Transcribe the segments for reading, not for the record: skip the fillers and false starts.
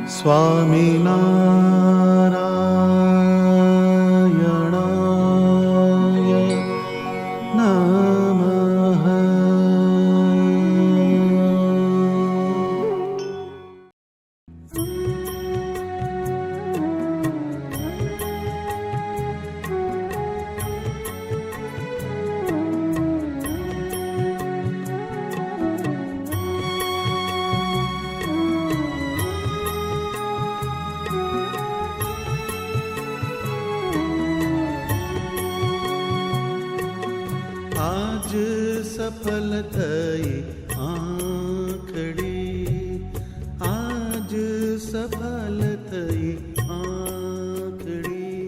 સ્વામિનારાયણાય નમઃ. આજ સફલ થઈ આંખડી, આજ સફલ થઈ આંખડી,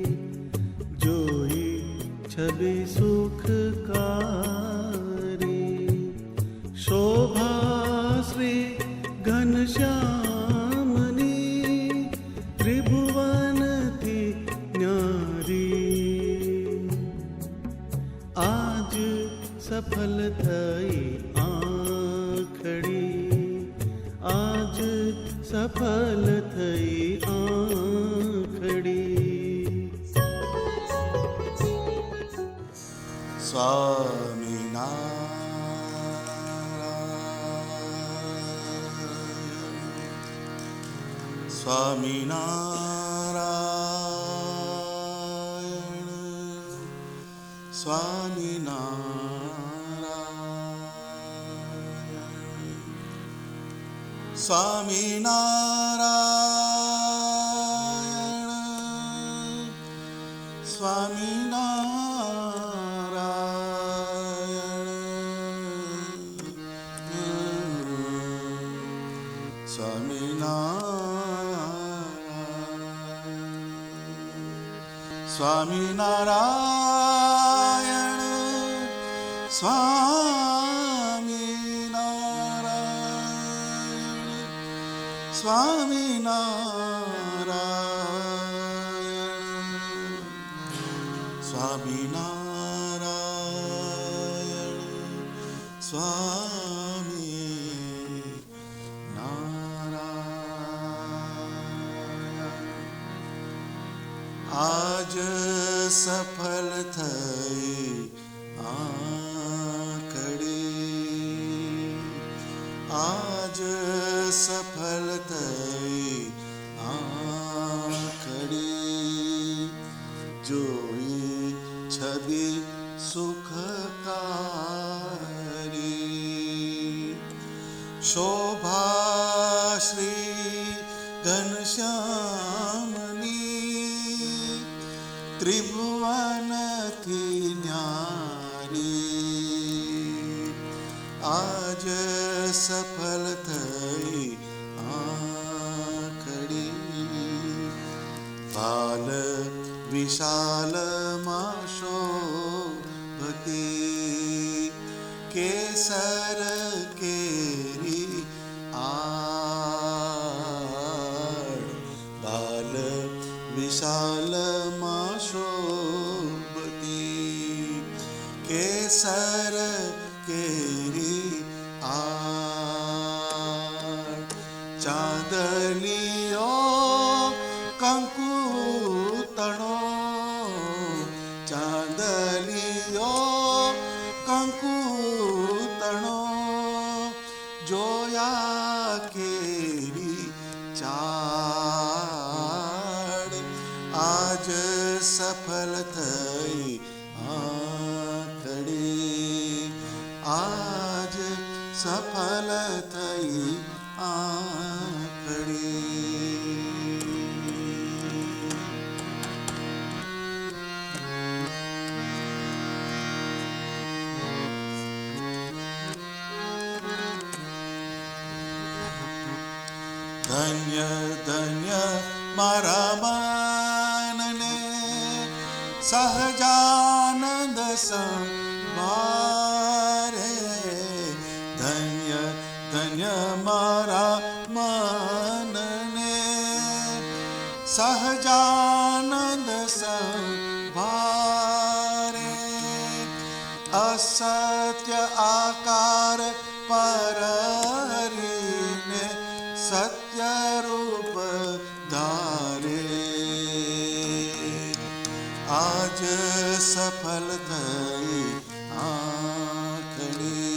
જોઈ છબી સુખકારી, શોભા શ્રી ઘનશ્યામની, ત્રિભુવનથી ન્યારી. આજ સફલ થઈ આંખડી, આજ સફલ થઈ આંખડી. સ્વામિનારાયણ સ્વામિનારાયણ સ્વામિનારાયણ સ્વામિનારાયણ સ્વામિનારાયણ સ્વામિનારાયણ સ્વામિનારાયણ સ્વામિનારાયણ સ્વામિનારાયણ સ્વામિનારાયણ સ્વામિનારાયણ. આજ સફલ થઈ આંખડી, આજ સફલ થઈ આંખડી, જોઈ છબી સુખકારી, શોભા શ્રી ઘનશ્યામની, ત્રિભુવનથી ન્યારી. આજ સફલ થઈ આંખડી, ભાલ વિશાલમાં શોભતી, કેસર કેરી આડ, ભાલ વિશાલમાં શોભતી, કેસર કેરી આડ. ચાંદલિયો કંકુ તણો, ચાંદલિયો કંકુ તણો, જોયા કેરી ચાડ. આજ સફલ થઈ આંખડી, આજ સફલ થઈ આંખડી. ધન્ય ધન્ય મારા મનને સહજાનંદ સંભારે, ધન્ય ધન્ય મારા મનને સહજાનંદ સંભારે. અસત્ય આકાર પર હરીને સત્ય સત્ય રૂપ ધારે આજ સફલ થઈ આંખડી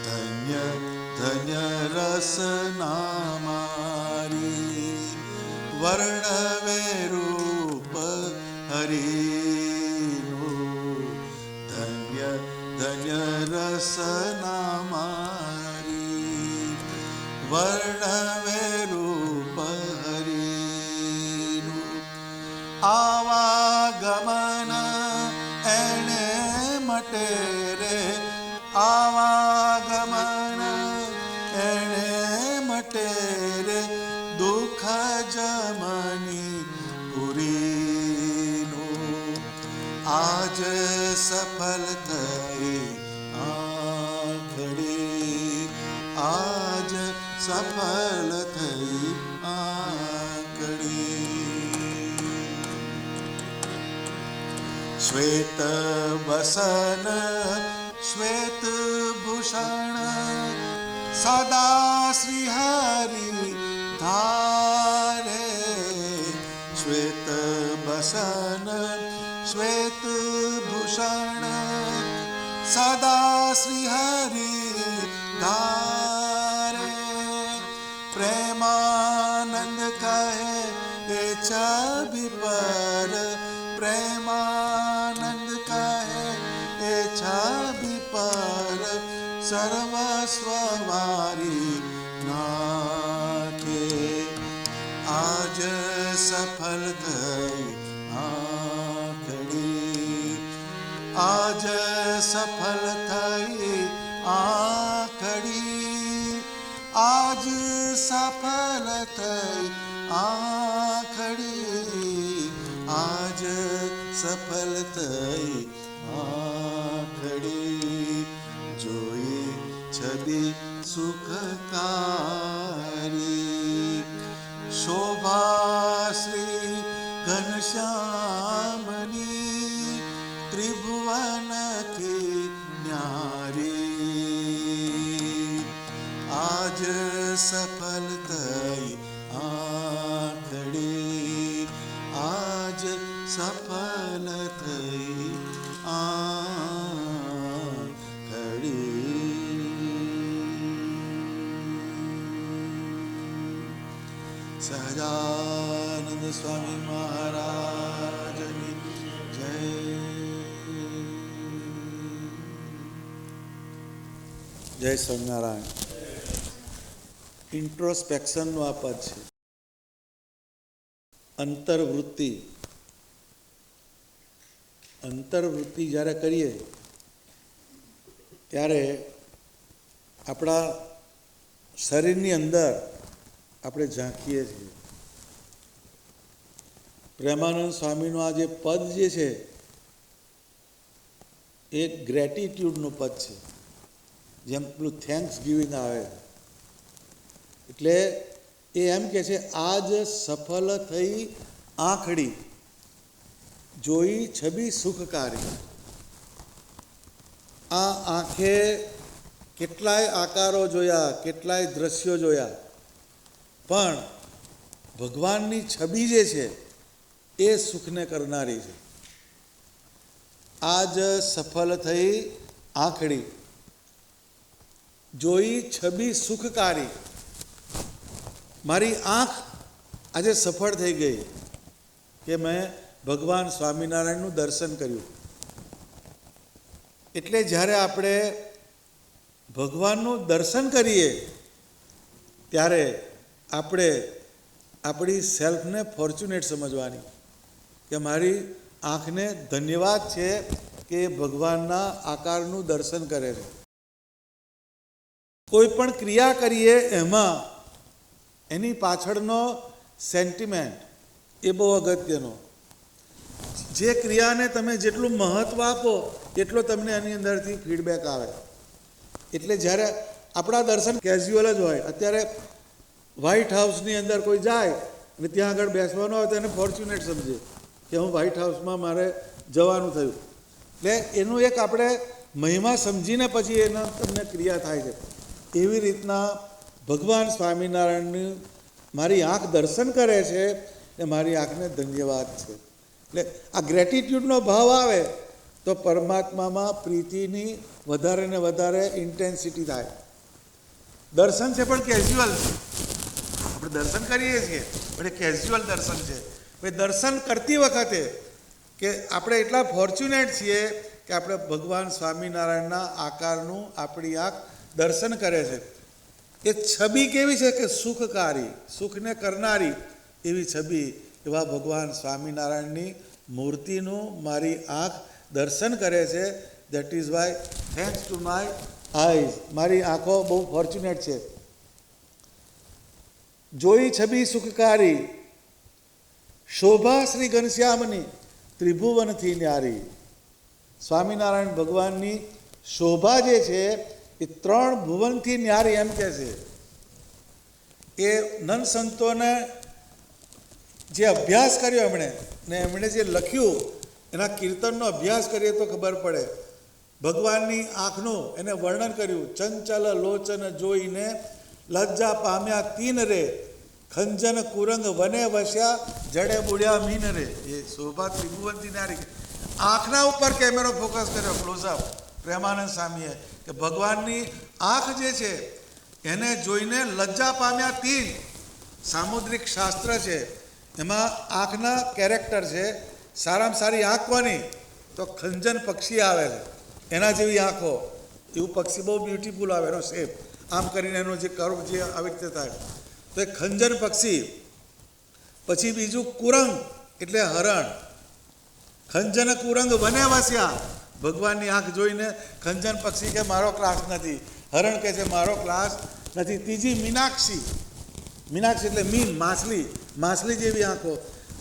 ધન્ય ધન્ય રસના મારી વર્ણવે રૂપ હરિનું ધન્ય ધન્ય રસના મારી વર્ણવે રૂપ હરિનું આવાગમન એને મટે રે આવાગમન એને મટે રે દુઃખ જમની પુરીનું આજ સફલ થઈ આંખડી આજ સફલ થઈ આંખડી શ્વેત વસન શ્વેત ભૂષણ સદા શ્રી હરિ ધારે શ્વેત વસન શ્વેત ભૂષણ સદા શ્રી હરિ ધારે પ્રેમાનંદ કહે એ છબી પર પ્રેમાનંદ કહે એ છબી પર સર્વસ્વ મારી નાખે આજ સફલ થઈ આંખડી આજ સફલ થઈ આંખડી આજ સફલ થઈ આંખડી આજ સફલ થઈ આંખડી જોઈ છબી સુખકારી શોભા શ્રી ઘનશ્યામની ત્રિભુવન કી ન્યારી આજ સફલ થઈ આંખડી આજ સફલ થઈ સહજાનંદ સ્વામી મહારાજની જય. જય સ્વામિનારાયણ. ઇન્ટ્રોસ્પેક્શનનું આ પદ છે. અંતર્વૃત્તિ અંતર્વૃત્તિ જ્યારે કરીએ ત્યારે આપણા શરીરની અંદર આપણે ઝાંકીએ છીએ. પ્રેમાનંદ સ્વામીનું આ જે પદ જે છે એ ગ્રેટિટ્યૂડનું પદ છે. જેમ પેલું થેન્ક્સ ગિવિંગ આવે એટલે એ એમ કહે છે આજ સફળ થઈ આંખડી જોઈ છબી સુખકારી. આ આંખે કેટલાય આકારો જોયા, કેટલાય દ્રશ્યો જોયા, પણ ભગવાનની છબી જે છે એ સુખને કરનારી છે. આજ સફળ થઈ આંખડી જોઈ છબી સુખકારી. મારી આંખ આજે સફળ થઈ ગઈ કે મેં ભગવાન સ્વામિનારાયણનું દર્શન કર્યું. એટલે જ્યારે આપણે ભગવાનનું દર્શન કરીએ ત્યારે આપણે આપણી સેલ્ફને ફોર્ચ્યુનેટ સમજવાની કે મારી આંખને ધન્યવાદ છે કે ભગવાનના આકારનું દર્શન કરે છે. કોઈ પણ ક્રિયા કરીએ એમાં એની પાછળનો સેન્ટિમેન્ટ એ બહુ અગત્યનો. જે ક્રિયાને તમે જેટલું મહત્ત્વ આપો એટલો તમને એની અંદરથી ફીડબેક આવે. એટલે જ્યારે આપણા દર્શન કેઝ્યુઅલ જ હોય. અત્યારે વ્હાઇટ હાઉસની અંદર કોઈ જાય અને ત્યાં આગળ બેસવાનો હોય તો એને ફોર્ચ્યુનેટ સમજે કે હું વ્હાઇટ હાઉસમાં મારે જવાનું થયું. એટલે એનું એક આપણે મહિમા સમજીને પછી એનો તમને ક્રિયા થાય છે. એવી રીતના ભગવાન સ્વામિનારાયણની મારી આંખ દર્શન કરે છે એ મારી આંખને ધન્યવાદ છે. એટલે આ ગ્રેટિટ્યૂડનો ભાવ આવે તો પરમાત્મામાં પ્રીતિની વધારે ને વધારે ઇન્ટેન્સિટી થાય. દર્શન છે પણ કેઝ્યુઅલ છે. આપણે દર્શન કરીએ છીએ પણ એ કેઝ્યુઅલ દર્શન છે. ભાઈ દર્શન કરતી વખતે કે આપણે એટલા ફોર્ચ્યુનેટ છીએ કે આપણે ભગવાન સ્વામિનારાયણના આકારનું આપણી આંખ દર્શન કરે છે. એ છબી કેવી છે કે સુખકારી, સુખને કરનારી એવી છબી, એવા ભગવાન સ્વામિનારાયણની મૂર્તિનું મારી આંખ દર્શન કરે છે. That is why thanks to my eyes. મારી આંખો બહુ ફોર્ચ્યુનેટ છે. જોઈ છબી સુખકારી, શોભા શ્રી ઘનશ્યામની ત્રિભુવનથી ન્યારી. સ્વામિનારાયણ ભગવાનની શોભા જે છે એ 3 ભુવનથી ન્યારી એમ કહે છે. એ નંદ સંતોને જે અભ્યાસ કર્યો એમણે જે લખ્યું એના કીર્તનનો અભ્યાસ કરીએ તો ખબર પડે. ભગવાનની આંખનું એને વર્ણન કર્યું. ચંચલ લોચન જોઈને લજ્જા પામ્યા તીન રે, ખંજન કુરંગ વને વસ્યા જડે બુડ્યા મીન રે. એ શોભા ત્રિભુવનથી નારી. આંખના ઉપર કેમેરો ફોકસ કર્યો, ક્લોઝઅપ, પ્રેમાનંદ સ્વામીએ, કે ભગવાનની આંખ જે છે એને જોઈને લજ્જા પામ્યા તીન. સામુદ્રિક શાસ્ત્ર છે એમાં આંખના કેરેક્ટર છે. સારામાં સારી આંખ કોની? તો ખંજન પક્ષી આવે છે એના જેવી આંખો. એવું પક્ષી બહુ બ્યુટીફુલ આવે, એનો શેપ આમ કરીને એનો જે કર્વ જે આવી રીતે થાય તો એ ખંજન પક્ષી. પછી બીજું કુરંગ એટલે હરણ. ખંજન કુરંગ વને વસ્યા. ભગવાનની આંખ જોઈને ખંજન પક્ષી કે મારો ક્લાસ નથી, હરણ કહે છે મારો ક્લાસ નથી. ત્રીજી મીનાક્ષી. મીનાક્ષી એટલે મીન, માછલી, માછલી જેવી આંખો.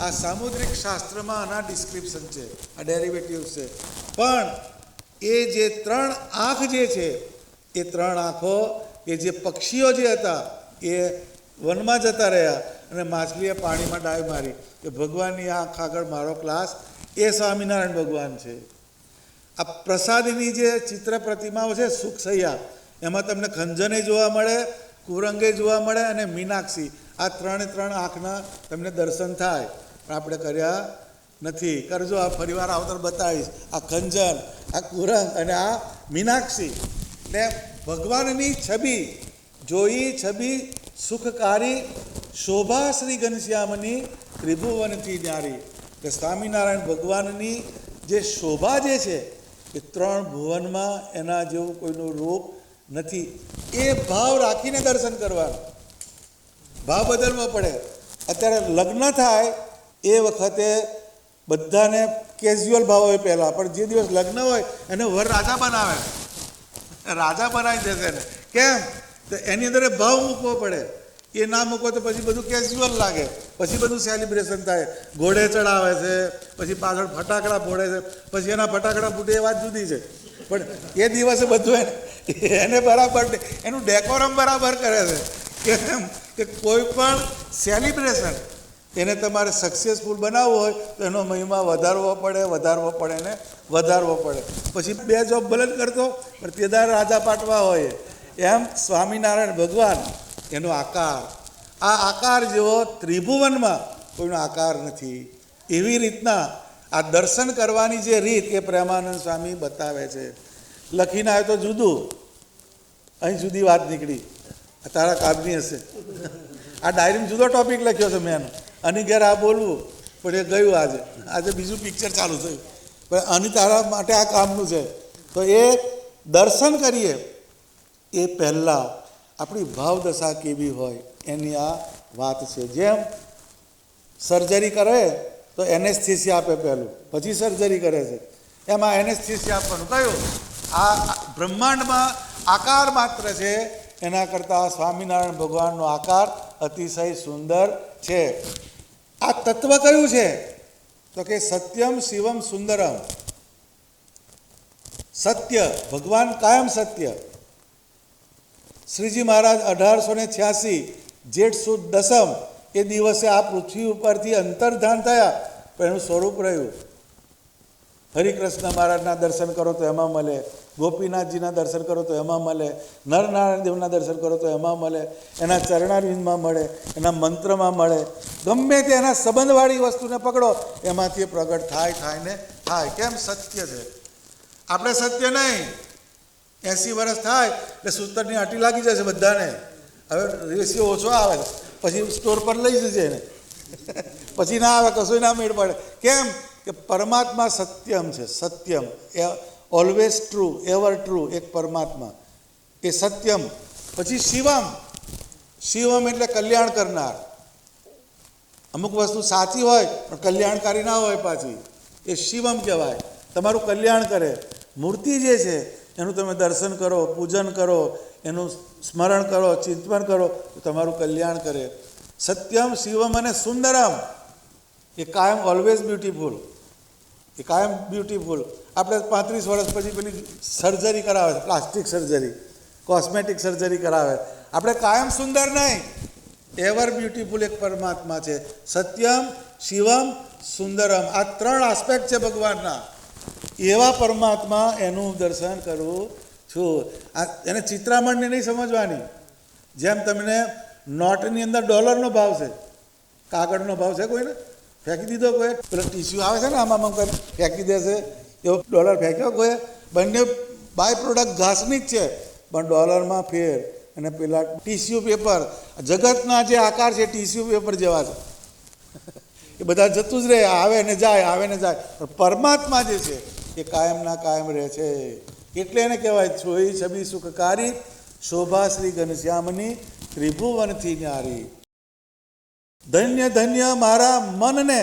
આ સામુદ્રિક શાસ્ત્રમાં આના ડિસ્ક્રિપ્શન છે, આ ડેરિવેટિવ્સ છે. પણ એ જે 3 આંખ જે છે એ 3 આંખો એ જે પક્ષીઓ જે હતા એ વનમાં જતા રહ્યા અને માછલીએ પાણીમાં ડાય મારી કે ભગવાનની આંખ આગળ મારો ક્લાસ. એ સ્વામિનારાયણ ભગવાન છે. આ પ્રસાદીની જે ચિત્ર પ્રતિમાઓ છે સુખસૈયા, એમાં તમને ખંજને જોવા મળે, કુરંગે જોવા મળે અને મીનાક્ષી. આ 3 આંખના તમને દર્શન થાય પણ આપણે કર્યા નથી. કરજો, આ ફરીવાર આવતર બતાવીશ. આ ખંજન, આ કુરંગ અને આ મીનાક્ષી. એટલે ભગવાનની છબી જોઈ છબી સુખકારી, શોભા શ્રી ઘનશ્યામની ત્રિભુવનથી ન્યારી. કે સ્વામિનારાયણ ભગવાનની જે શોભા જે છે એ 3 ભુવનમાં એના જેવું કોઈનું રૂપ નથી. એ ભાવ રાખીને દર્શન કરવાનું, ભાવ બદલવો પડે. અત્યારે લગ્ન થાય એ વખતે બધાને કેઝ્યુઅલ ભાવ હોય પહેલાં, પણ જે દિવસ લગ્ન હોય એને વર રાજા બનાવે, રાજા બનાવી દેશે ને. કેમ? તો એની અંદર ભાવ મૂકવો પડે. એ ના મૂકો તો પછી બધું કેઝ્યુઅલ લાગે, પછી બધું સેલિબ્રેશન થાય. ઘોડે ચડાવે છે, પછી પાછળ ફટાકડા ફોડે છે, પછી એના ફટાકડા ફૂટે એ વાત જુદી છે. પણ એ દિવસે બધું એને બરાબર એનું ડેકોરમ બરાબર કરે છે. કેમ કે કોઈ પણ સેલિબ્રેશન એને તમારે સક્સેસફુલ બનાવવું હોય તો એનો મહિમા વધારવો પડે ને વધારવો પડે. પછી 2 જોબ ભલે કરતો પણ તેદાર રાજા પાટવા હોય એમ સ્વામિનારાયણ ભગવાન એનો આકાર, આ આકાર જેવો ત્રિભુવનમાં કોઈનો આકાર નથી. એવી રીતના આ દર્શન કરવાની જે રીત એ પ્રેમાનંદ સ્વામી બતાવે છે. લખીને આવે તો જુદું, અહીં જુદી વાત નીકળી. તારા કામની હશે. આ ડાયરીમાં જુદો ટોપિક લખ્યો છે મેં, આની ઘેર આ બોલવું પણ એ ગયું. આજે બીજું પિક્ચર ચાલુ થયું, પણ આની તારા માટે આ કામનું છે. તો એ દર્શન કરીએ એ પહેલાં આપણી ભાવદશા કેવી હોય એની આ વાત છે. જેમ સર્જરી કરે તો એનેસ્થેસિયા આપે પહેલું, પછી સર્જરી કરે છે. એમાં એનેસ્થેસિયા આપવાનું કયું? આ બ્રહ્માંડમાં આકાર માત્ર છે, એના કરતાં સ્વામિનારાયણ ભગવાનનો આકાર અતિશય સુંદર છે. આ તત્વ કયું છે? તો કે સત્યમ શિવમ સુંદરમ. સત્ય, ભગવાન કાયમ સત્ય. શ્રીજી મહારાજ 1886 જેઠ સુદ 10 એ દિવસે આ પૃથ્વી ઉપરથી અંતર્ધાન થયા, પણ એનું સ્વરૂપ રહ્યું. હરિકૃષ્ણ મહારાજના દર્શન કરો તો એમાં મળે, ગોપીનાથજીના દર્શન કરો તો એમાં મળે, નરનારાયણ દેવના દર્શન કરો તો એમાં મળે, એના ચરણારવિંદમાં મળે, એના મંત્રમાં મળે, ગમે તે એના સંબંધવાળી વસ્તુને પકડો એમાંથી એ પ્રગટ થાય ને થાય. કેમ? સત્ય છે. આપણે સત્ય નહીં. 80 વર્ષ થાય એટલે સૂતરની આંટી લાગી જશે બધાને. હવે રેશિયો ઓછો આવે પછી સ્ટોર પર લઈ જશે એને, પછી ના આવે, કશું ના મેળ પડે. કેમ કે પરમાત્મા સત્યમ છે. સત્યમ એ ઓલવેઝ ટ્રુ, એવર ટ્રુ. એક પરમાત્મા એ સત્યમ. પછી શિવમ. શિવમ એટલે કલ્યાણ કરનાર. અમુક વસ્તુ સાચી હોય પણ કલ્યાણકારી ના હોય પાછી, એ શિવમ કહેવાય. તમારું કલ્યાણ કરે. મૂર્તિ જે છે એનું તમે દર્શન કરો, પૂજન કરો, એનું સ્મરણ કરો, ચિંતન કરો તો તમારું કલ્યાણ કરે. સત્યમ, શિવમ અને સુંદરમ એ કાયમ ઓલવેઝ બ્યુટીફુલ. એ કાયમ બ્યુટીફુલ. આપણે 35 વર્ષ પછી પેલી સર્જરી કરાવે છે, પ્લાસ્ટિક સર્જરી, કોસ્મેટિક સર્જરી કરાવે. આપણે કાયમ સુંદર નહીં, એવર બ્યુટીફુલ એક પરમાત્મા છે. સત્યમ, શિવમ, સુંદરમ આ 3 આસ્પેક્ટ છે ભગવાનના. એવા પરમાત્મા એનું દર્શન કરું છું. એને ચિત્રામણને નહીં સમજવાની. જેમ તમને નોટની અંદર ડોલરનો ભાવ છે, કાગળનો ભાવ છે, કોઈને ફેંકી દીધો કોઈ, પેલો ટીસ્યુ આવે છે ને આમાં ફેંકી દેશે એવો ડોલર ફેંક્યો કોઈ. બંને બાય પ્રોડક્ટ ઘાસની જ છે પણ ડોલરમાં ફેર. અને પેલા ટીસ્યુ પેપર, જગતના જે આકાર છે ટીસ્યુ પેપર જેવા છે, એ બધા જતું જ રહે, આવે ને જાય, આવે ને જાય. પણ પરમાત્મા જે છે એ કાયમના કાયમ રહે છે. એટલે એને કહેવાય છોઈ છબી સુખકારી, શોભા શ્રી ઘનશ્યામની, ત્રિભુવનથી ન્યારી. ધન્ય ધન્ય મારા મનને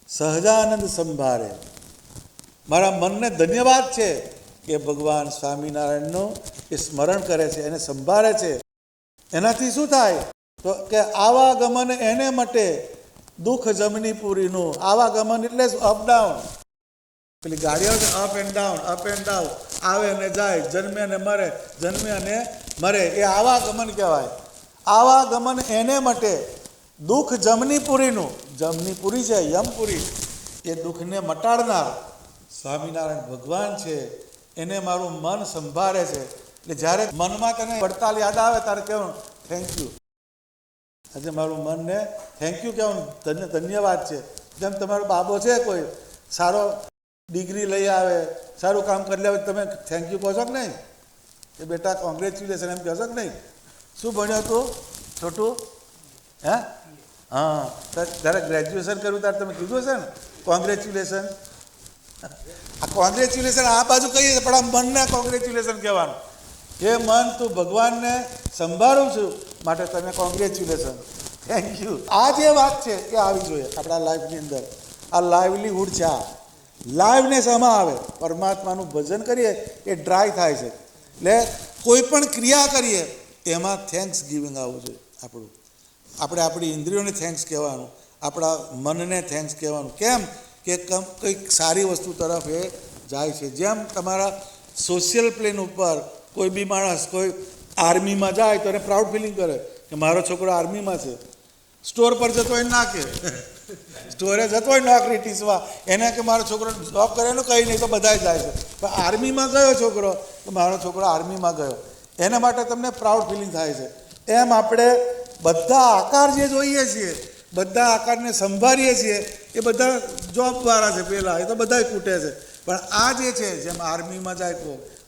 સહજાનંદ સંભાળે. મારા મનને ધન્યવાદ છે કે ભગવાન સ્વામિનારાયણનું એ સ્મરણ કરે છે, એને સંભાળે છે. એનાથી શું થાય તો કે આવાગમન એને માટે દુઃખ જમની પૂરીનું. આવાગમન એટલે અપડાઉન. પેલી ગાડીઓ છે up and down, up and down, આવે અને જાય, જન્મે અને મરે, જન્મે અને મરે, એ આવાગમન કહેવાય. આવાગમન એને માટે દુઃખ જમની પૂરીનું. જમની પૂરી છે યમપુરી, એ દુઃખને મટાડનાર સ્વામિનારાયણ ભગવાન છે. એને મારું મન સંભાળે છે. એટલે જ્યારે મનમાં તને વડતાલ યાદ આવે ત્યારે કહેવાનું થેન્ક યુ. આજે મારું મનને થેન્ક યુ કહેવાનું, ધન્યવાદ છે. જેમ તમારો બાબો છે કોઈ સારો ડિગ્રી લઈ આવે, સારું કામ કરી લે, તમે થેન્ક યુ કહો છો કે નહીં? એ બેટા કોંગ્રેચ્યુલેશન એમ કહેશો કે નહીં? શું ભણ્યો તું છોટું? હે? હા, જ્યારે ગ્રેજ્યુએશન કર્યું ત્યારે તમે કીધું હશે ને કોંગ્રેચ્યુલેશન. આ કોંગ્રેચ્યુલેશન આ બાજુ કહીએ છીએ પણ આ મનને કોંગ્રેચ્યુલેશન કહેવાનું. એ મન તું ભગવાનને સંભાળું છું માટે તને કોંગ્રેચ્યુલેશન, થેન્ક યુ. આ જે વાત છે એ આવી જોઈએ આપણા લાઈફની અંદર. આ લાઈવલીહુડ છે. આ લાઈવનેસ આમાં આવે. પરમાત્માનું ભજન કરીએ એ ડ્રાય થાય છે. એટલે કોઈ પણ ક્રિયા કરીએ એમાં થેન્ક્સ ગિવિંગ આવવું જોઈએ આપણું. આપણે આપણી ઇન્દ્રિયોને થેન્ક્સ કહેવાનું, આપણા મનને થેન્ક્સ કહેવાનું. કેમ કે કંઈક સારી વસ્તુ તરફ એ જાય છે. જેમ તમારા સોશિયલ પ્લેન ઉપર કોઈ બી માણસ કોઈ આર્મીમાં જાય તો એને પ્રાઉડ ફિલિંગ કરે કે મારો છોકરો આર્મીમાં છે. સ્ટોર પર જતો હોય ના કે, સ્ટોરે જતો હોય નોકરી ટીસવા, એને કે મારો છોકરો જોબ કરે એનું કંઈ નહીં તો બધા જાય છે. પણ આર્મીમાં ગયો છોકરો તો મારો છોકરો આર્મીમાં ગયો, એના માટે તમને પ્રાઉડ ફિલિંગ થાય છે. એમ આપણે બધા આકાર જે જોઈએ છીએ, બધા આકારને સંભાળીએ છીએ એ બધા જોબવાળા છે પહેલાં, એ તો બધા ખૂટે છે. પણ આ જે છે જેમ આર્મીમાં જાય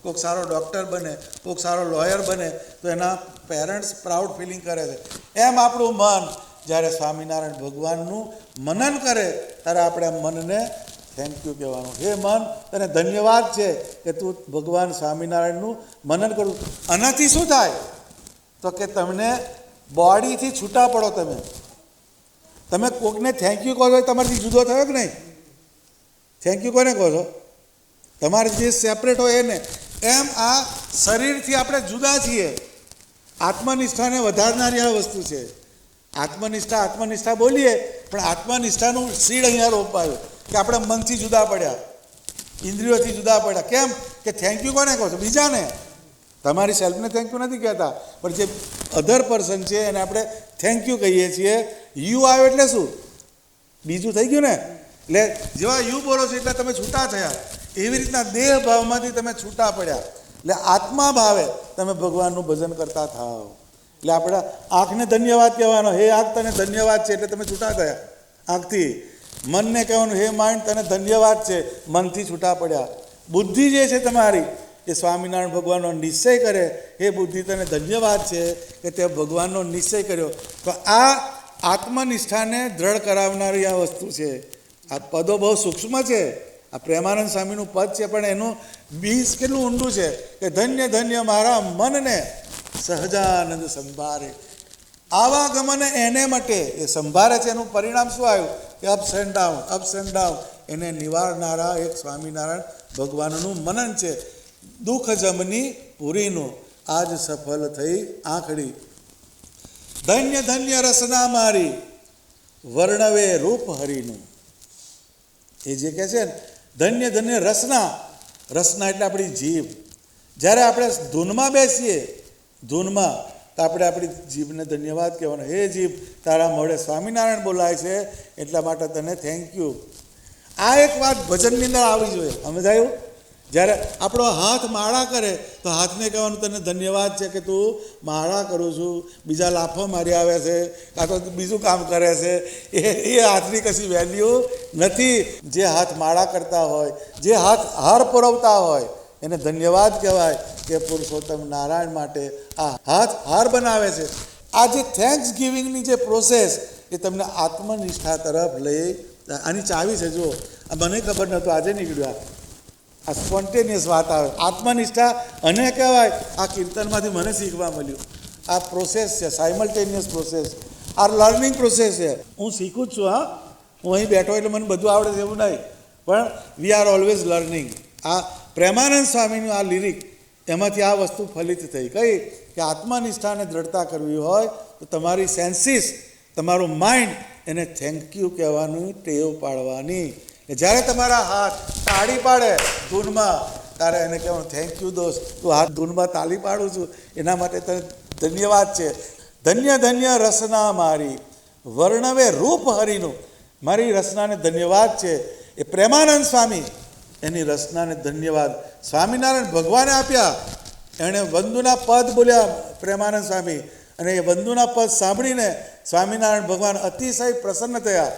કોઈક સારો ડૉક્ટર બને, કોઈક સારો લોયર બને તો એના પેરેન્ટ્સ પ્રાઉડ ફિલિંગ કરે છે. એમ આપણું મન જ્યારે સ્વામિનારાયણ ભગવાનનું મનન કરે ત્યારે આપણે મનને થેન્ક યુ કહેવાનું. હે મન, તને ધન્યવાદ છે કે તું ભગવાન સ્વામિનારાયણનું મનન કરું. આનાથી શું થાય તો કે તમને બોડીથી છૂટા પડો. તમે કોકને થેન્ક યુ કહો છો તમારાથી જુદો થયો કે નહીં? થેન્ક યુ કોને કહો છો? તમારે જે સેપરેટ હોય એને. એમ આ શરીરથી આપણે જુદા છીએ. આત્મનિષ્ઠાને વધારનારી આ વસ્તુ છે. આત્મનિષ્ઠા બોલીએ પણ આત્મનિષ્ઠાનું સીડ અહીંયા રોપાયું કે આપણે મનથી જુદા પડ્યા, ઇન્દ્રિયોથી જુદા પડ્યા. કેમ કે થેન્ક યુ કોને કહો છો? બીજાને. તમારી સેલ્ફને થેન્ક યુ નથી કહેતા, પણ જે અધર પર્સન છે એને આપણે થેન્ક યુ કહીએ છીએ. યુ આવ્યો એટલે શું? બીજું થઈ ગયું ને. એટલે જેવા યુ બોલો છો એટલે તમે છૂટા થયા. એવી રીતના દેહ ભાવમાંથી તમે છૂટા પડ્યા, એટલે આત્મા ભાવે તમે ભગવાનનું ભજન કરતા થાઓ. એટલે આપણે આંખને ધન્યવાદ કહેવાનો, હે આંખ તને ધન્યવાદ છે, એટલે તમે છૂટા થયા આંખથી. મનને કહેવાનું, હે માઇન્ડ તને ધન્યવાદ છે, મનથી છૂટા પડ્યા. બુદ્ધિ જે છે તમારી, એ સ્વામિનારાયણ ભગવાનનો નિશ્ચય કરે, હે બુદ્ધિ તને ધન્યવાદ છે કે તે ભગવાનનો નિશ્ચય કર્યો. તો આ આત્મનિષ્ઠાને દ્રઢ કરાવનારી આ વસ્તુ છે. આ પદો બહુ સૂક્ષ્મ છે. આ પ્રેમાનંદ સ્વામીનું પદ છે, પણ એનું બીજ કેટલું ઊંડું છે કે ધન્ય ધન્ય મારા મનને સહજાનંદ સંભારે. આવા ગમન એને માટે એ સંભારે છે. એનું પરિણામ શું આવ્યું કે અપ્સ એન્ડ ડાઉન એને નિવારનારા એક સ્વામિનારાયણ ભગવાનનું મનન છે. દુઃખ જમની પૂરીનું આજ સફળ થઈ આંખડી. ધન્ય ધન્ય રસના મારી વર્ણવે રૂપ હરિનું. એ જે કહે છે ને ધન્ય ધન્ય રસના, રસના એટલે આપણી જીભ. જ્યારે આપણે ધૂનમાં બેસીએ, ધૂનમાં, તો આપણે આપણી જીભને ધન્યવાદ કહેવાનો, હે જીભ તારા મોઢે સ્વામિનારાયણ બોલાય છે, એટલા માટે તને થેન્ક યુ. આ એક વાત ભજનની અંદર આવી જોઈએ. સમજાયું? જ્યારે આપણો હાથ માળા કરે તો હાથને કહેવાનું તને ધન્યવાદ છે કે તું માળા કરું છું. બીજા લાફો મારી આવે છે, કાં તો બીજું કામ કરે છે, એ હાથની કશી વેલ્યુ નથી. જે હાથ માળા કરતા હોય, જે હાથ હાર પુરવતા હોય, એને ધન્યવાદ કહેવાય કે પુરુષોત્તમ નારાયણ માટે આ હાથ હાર બનાવે છે. આ જે થેન્ક્સ ગિવિંગની જે પ્રોસેસ, એ તમને આત્મનિષ્ઠા તરફ લઈ. આની ચાવી છે. જો મને ખબર નહોતું, આજે નીકળ્યું. આ સ્પોન્ટેનિયસ વાત આવે. આત્મનિષ્ઠા અને કહેવાય. આ કીર્તનમાંથી મને શીખવા મળ્યું. આ પ્રોસેસ છે, સાયમલ્ટેનિયસ પ્રોસેસ. આ લર્નિંગ પ્રોસેસ છે. હું શીખું જ છું. હા, હું અહીં બેઠો એટલે મને બધું આવડે છે એવું નહીં, પણ વી આર ઓલવેઝ લર્નિંગ. આ પ્રેમાનંદ સ્વામીનું આ લિરિક, એમાંથી આ વસ્તુ ફલિત થઈ. કઈ કે આત્મનિષ્ઠાને દ્રઢતા કરવી હોય તો તમારી સેન્સીસ, તમારું માઇન્ડ, એને થેન્ક યુ કહેવાનું ટેવ પાડવાની. જ્યારે તમારા હાથ તાળી પાડે ધૂનમાં, ત્યારે એને કહેવાનું થેન્ક યુ દોસ્ત, તું હાથ ધૂનમાં તાળી પાડું છું, એના માટે તને ધન્યવાદ છે. ધન્ય ધન્ય રસના મારી વર્ણવે રૂપ હરિનું. મારી રસનાને ધન્યવાદ છે. એ પ્રેમાનંદ સ્વામી, એની રસનાને ધન્યવાદ સ્વામિનારાયણ ભગવાને આપ્યા. એણે વંદુના પદ બોલ્યા પ્રેમાનંદ સ્વામી, અને એ વંદુના પદ સાંભળીને સ્વામિનારાયણ ભગવાન અતિશય પ્રસન્ન થયા.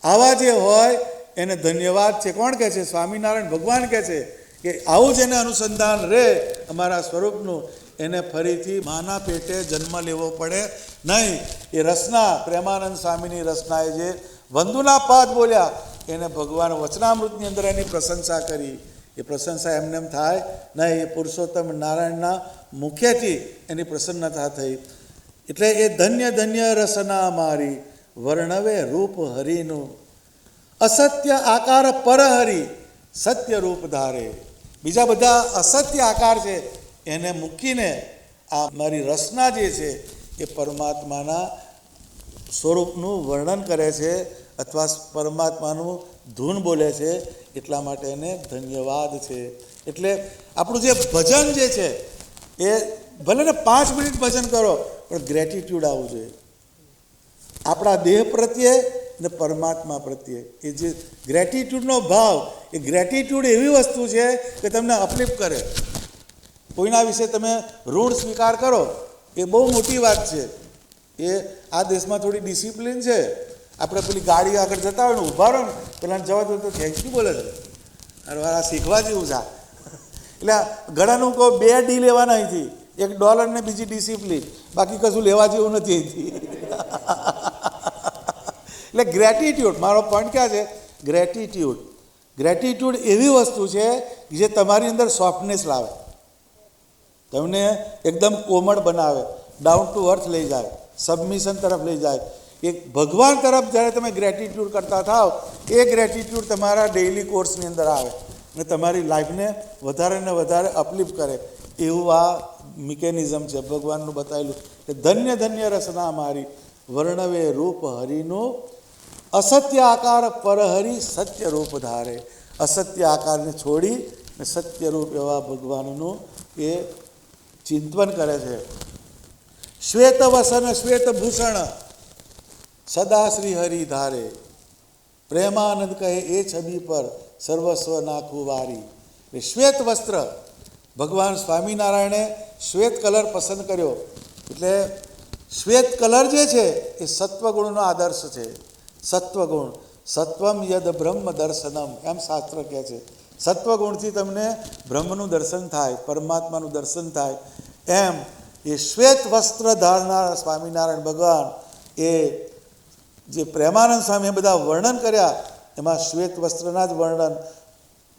આવા જે હોય એને ધન્યવાદ છે. કોણ કહે છે? સ્વામિનારાયણ ભગવાન કહે છે કે આવું જેને અનુસંધાન રહે અમારા સ્વરૂપનું, એને ફરીથી માના પેટે જન્મ લેવો પડે નહીં. એ રસના, પ્રેમાનંદ સ્વામીની રસનાએ જે વંદુના પદ બોલ્યા, એને ભગવાન વચનામૃતની અંદર એની પ્રશંસા કરી. એ પ્રશંસા એમને એમ થાય નહીં, એ પુરુષોત્તમ નારાયણના મુખેથી એની પ્રસન્નતા થઈ. એટલે એ ધન્ય ધન્ય રસના મારી વર્ણવે રૂપ હરિનું. અસત્ય આકાર પરહરી સત્ય રૂપ ધારે. બીજા બધા અસત્ય આકાર છે એને મૂકીને આ મારી રસના જે છે એ પરમાત્માના સ્વરૂપનું વર્ણન કરે છે, અથવા પરમાત્માનું ધૂન બોલે છે. એટલા માટે એને ધન્યવાદ છે. એટલે આપણું જે ભજન જે છે એ ભલે ને 5 મિનિટ ભજન કરો, પણ ગ્રેટિટ્યૂડ આવવું જોઈએ આપણા દેહ પ્રત્યે ને પરમાત્મા પ્રત્યે. એ જે ગ્રેટિટ્યૂડનો ભાવ, એ ગ્રેટિટ્યૂડ એવી વસ્તુ છે કે તમને અપલિફ્ટ કરે. કોઈના વિશે તમે ઋણ સ્વીકાર કરો, એ બહુ મોટી વાત છે. એ આ દેશમાં થોડી ડિસિપ્લિન છે. આપણે પેલી ગાડી આગળ જતા હોય ને, ઊભા રહો ને, પેલા જવા દો તો થેન્ક યુ બોલે છે. અરે આ શીખવા જેવું છે. એટલે ઘણાનું કહો 2 ડી લેવાના અહીંથી, $1 ને બીજી ડિસિપ્લિન, બાકી કશું લેવા જેવું નથી અહીંથી. એટલે ગ્રેટિટ્યૂડ, મારો પોઈન્ટ ક્યાં છે? ગ્રેટિટ્યૂડ. ગ્રેટિટ્યૂડ એવી વસ્તુ છે જે તમારી અંદર સોફ્ટનેસ લાવે, તમને એકદમ કોમળ બનાવે, ડાઉન ટુ અર્થ લઈ જાય, સબમિશન તરફ લઈ જાય. એક ભગવાન તરફ જ્યારે તમે ગ્રેટિટ્યૂડ કરતા થાવ, એ ગ્રેટિટ્યૂડ તમારા ડેઇલી કોર્સની અંદર આવે અને તમારી લાઈફને વધારે ને વધારે અપલિફ્ટ કરે. એવું આ મિકેનિઝમ છે ભગવાનનું બતાવેલું. કે ધન્ય ધન્ય રસના મારી વર્ણવે રૂપ હરિનું. અસત્ય આકાર પરહરી સત્ય રૂપ ધારે. અસત્ય આકારને છોડી ને સત્ય રૂપ એવા ભગવાનનું એ ચિંતન કરે છે. શ્વેત વસન શ્વેત ભૂષણ સદા શ્રી હરિ ધારે. પ્રેમાનંદ કહે એ છબી પર સર્વસ્વ નાખું વારી. એ શ્વેત વસ્ત્ર, ભગવાન સ્વામિનારાયણે શ્વેત કલર પસંદ કર્યો. એટલે શ્વેત કલર જે છે એ સત્વગુણનો આદર્શ છે. સત્વગુણ, સત્વમ યદ બ્રહ્મ દર્શનમ, એમ શાસ્ત્ર કહે છે. સત્વગુણથી તમને બ્રહ્મનું દર્શન થાય, પરમાત્માનું દર્શન થાય. એમ એ શ્વેત વસ્ત્ર ધારનાર સ્વામિનારાયણ ભગવાન, એ જે પ્રેમાનંદ સ્વામીએ બધા વર્ણન કર્યા, એમાં શ્વેત વસ્ત્રના જ વર્ણન.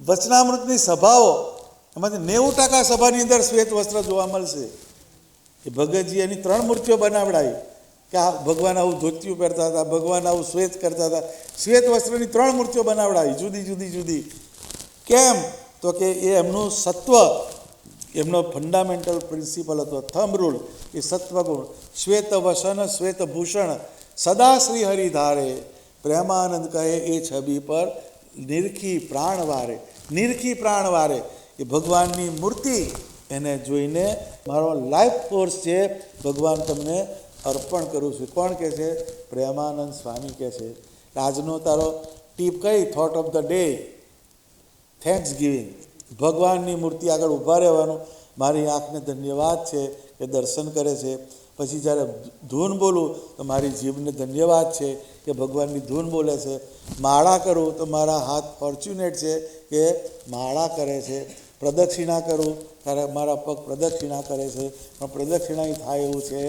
વચનામૃતની સભાઓ, એમાંથી 90% સભાની અંદર શ્વેત વસ્ત્ર જોવા મળશે. એ ભગતજી એની 3 મૂર્તિઓ બનાવડાવી કે આ ભગવાન આવું ધોતિયું પહેરતા હતા, ભગવાન આવું શ્વેત કરતા હતા. શ્વેત વસ્ત્રની 3 મૂર્તિઓ બનાવડાવી, જુદી જુદી જુદી. કેમ? તો કે એ એમનું સત્વ, એમનો ફંડામેન્ટલ પ્રિન્સિપલ હતો, થંબ રૂલ, એ સત્વગુણ. શ્વેત વસન શ્વેત ભૂષણ સદા શ્રી હરિ ધારે, પ્રેમાનંદ કહે એ છબી પર નિરખી પ્રાણ વારે. નિરખી પ્રાણ વારે, એ ભગવાનની મૂર્તિ એને જોઈને મારો લાઈફ ફોર્સ છે ભગવાન તમને અર્પણ કરું છું. કોણ કહે છે? પ્રેમાનંદ સ્વામી કહે છે. આજનો તારો ટીપ કઈ? Thought of the day, thanks giving. ભગવાનની મૂર્તિ આગળ ઊભા રહેવાનું. મારી આંખને ધન્યવાદ છે કે દર્શન કરે છે. પછી જ્યારે ધૂન બોલું તો મારી જીભને ધન્યવાદ છે કે ભગવાનની ધૂન બોલે છે. માળા કરું તો મારા હાથ ફોર્ચ્યુનેટ છે કે માળા કરે છે. પ્રદક્ષિણા કરું ત્યારે મારા પગ પ્રદક્ષિણા કરે છે. પણ પ્રદક્ષિણા થાય એવું છે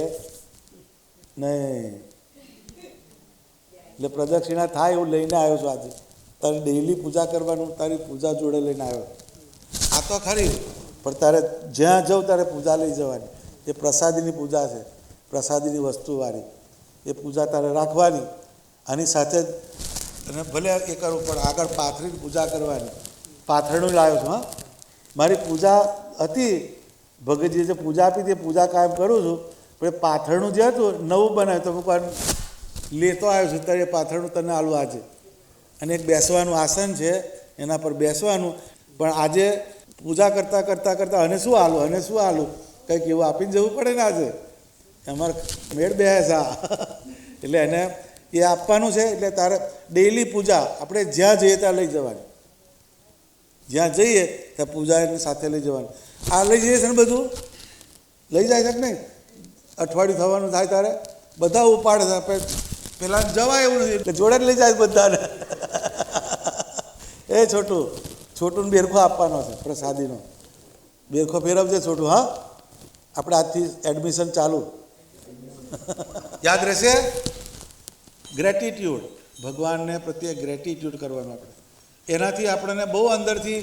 નહીં. એટલે પ્રદક્ષિણા થાય એવું લઈને આવ્યો છું આજે. તારે ડેઈલી પૂજા કરવાનું, તારી પૂજા જોડે લઈને આવ્યો. આ તો ખરી, પણ તારે જ્યાં જાઉં ત્યારે પૂજા લઈ જવાની. એ પ્રસાદીની પૂજા છે, પ્રસાદીની વસ્તુવાળી. એ પૂજા તારે રાખવાની. આની સાથે જ અને ભલે એ કરવું પણ આગળ પાથરીને પૂજા કરવાની. પાથરણું લાવ્યો છું. હા, મારી પૂજા હતી, ભગતજીએ જે પૂજા આપી તે પૂજા કાયમ કરું છું. પણ એ પાથરણું જે હતું નવું બનાવ્યું તો હું લેતો આવ્યો છું. ત્યારે એ પાથરણું તને આલું આજે. અને એક બેસવાનું આસન છે, એના પર બેસવાનું. પણ આજે પૂજા કરતાં કરતાં કરતાં અને શું આલું, અને શું આલું, કંઈક એવું આપીને જવું પડે ને. આજે અમારે મેળ બેસા એટલે એને એ આપવાનું છે. એટલે તારે ડેઈલી પૂજા આપણે જ્યાં જઈએ ત્યાં લઈ જવાની. જ્યાં જઈએ ત્યાં પૂજા એની સાથે લઈ જવાની. આ લઈ જઈએ છે ને, બધું લઈ જાય છે કે નહીં? અઠવાડિયું થવાનું થાય ત્યારે બધા ઉપાડે છે. પેલા જવાય એવું નથી, એટલે જોડે જ લઈ જાય બધાને. એ છોટું બેરખો આપવાનો છે, પ્રસાદીનો બેરખો ફેરવજે છોટું. હા, આપણે આજથી એડમિશન ચાલુ. યાદ રહેશે? ગ્રેટિટ્યૂડ, ભગવાનને પ્રત્યે ગ્રેટિટ્યૂડ કરવાનું આપણે. એનાથી આપણને બહુ અંદરથી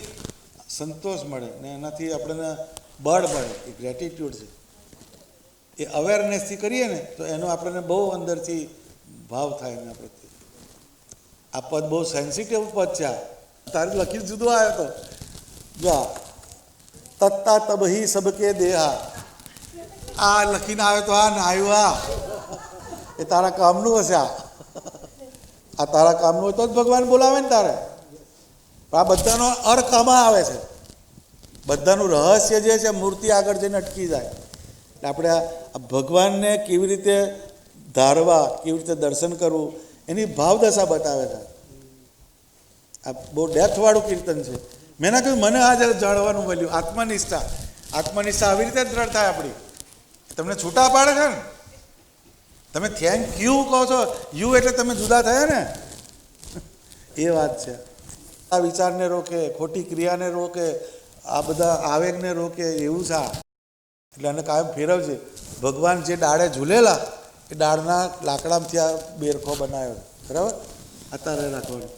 સંતોષ મળે ને એનાથી આપણને બળ મળે. એ ગ્રેટિટ્યૂડ છે. એ અવેરનેસથી કરીએ ને તો એનો આપણને બહુ અંદરથી ભાવ થાય એના પ્રત્યે. આ પદ બહુ સેન્સિટિવ પદ છે. આ તારે લખી જુદો આવ્યો તો જા તત્તા તબહી સબકે દેહા. આ લખીને આવ્યો તો આ ને આવ્યું. આ એ તારા કામનું હશે. આ તારા કામનું હોય તો જ ભગવાન બોલાવે ને તારે. આ બધાનો અર્થ આમાં આવે છે. બધાનું રહસ્ય જે છે મૂર્તિ આગળ જઈને અટકી જાય. એટલે આપણે આ ભગવાનને કેવી રીતે ધારવા, કેવી રીતે દર્શન કરવું, એની ભાવદશા બતાવે છે. આ બહુ ડેપ્થવાળું કીર્તન છે. મેં ના કહ્યું મને આ જાણવાનું મળ્યું. આત્મનિષ્ઠા, આત્મનિષ્ઠા આવી રીતે જ દ્રઢ થાય આપણી. તમને છૂટા પાડે છે ને. તમે થેન્ક યુ કહો છો, યુ એટલે તમે જુદા થયા ને, એ વાત છે. આ વિચારને રોકે, ખોટી ક્રિયાને રોકે, આ બધા આવેગને રોકે, એવું છે. એટલે આને કાયમ ફેરવજે. ભગવાન જે ડાળે ઝૂલેલા એ ડાળના લાકડામાંથી આ બેરખો બનાવ્યો, બરાબર? અત્યારે રાખવાનું.